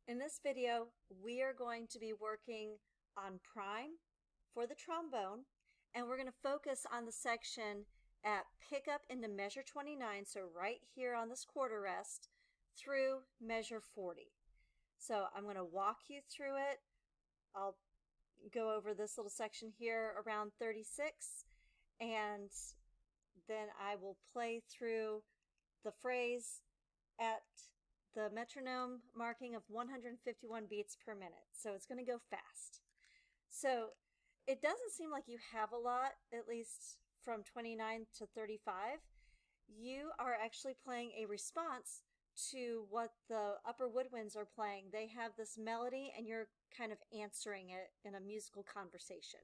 In this video, we are going to be working on prime for the trombone, and we're going to focus on the section at pickup into measure 29, so right here on this quarter rest, through measure 40. So I'm going to walk you through it. I'll go over this little section here around 36, and then I will play through the phrase at the metronome marking of 151 beats per minute. So it's going to go fast. So it doesn't seem like you have a lot, at least from 29 to 35. You are actually playing a response to what the upper woodwinds are playing. They have this melody and you're kind of answering it in a musical conversation.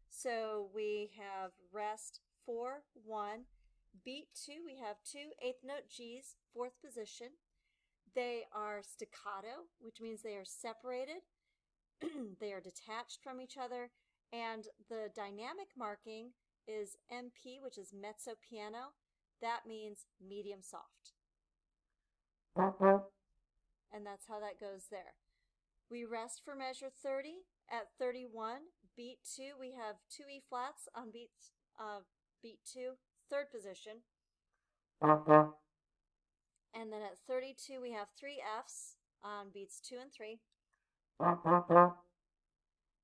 So we have rest 4-1, beat 2, we have 2 eighth note G's, 4th position. They are staccato, which means they are separated, they are detached from each other, and the dynamic marking is MP, which is mezzo piano. That means medium soft. And that's how that goes there. We rest for measure 30 at 31. Beat 2, we have 2 E flats on beat 2, 3rd position. And then at 32, we have 3 Fs on beats 2 and 3.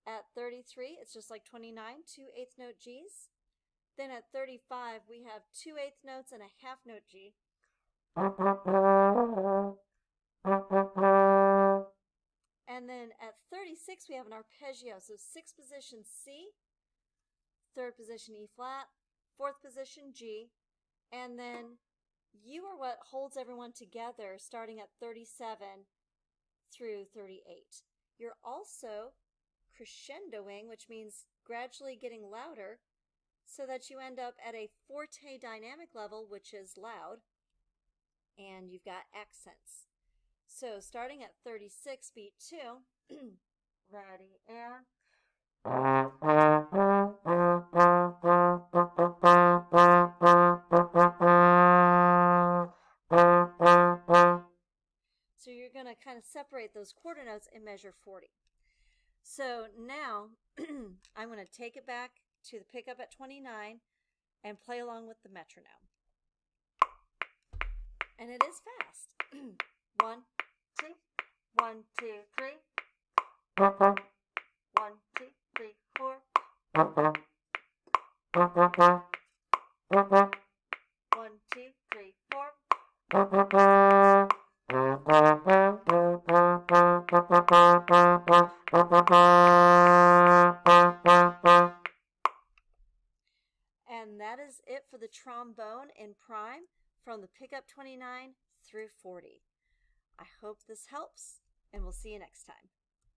At 33, it's just like 29, 2 eighth note Gs. Then at 35, we have 2 eighth notes and a half note G. And then at 36, we have an arpeggio. So 6th position C, 3rd position E flat, 4th position G, and then you are what holds everyone together starting at 37 through 38. You're also crescendoing, which means gradually getting louder, so that you end up at a forte dynamic level, which is loud, and you've got accents. So starting at 36, beat 2, ready, and so you're going to kind of separate those quarter notes in measure 40. So now I'm going to take it back to the pickup at 29 and play along with the metronome. And it is fast. 1, 2, 1, 2, 3. 1, 2, 3, 4. 1, 2, 3, 4. And that is it for the trombone in prime from the pickup 29 through 40. I hope this helps, and we'll see you next time.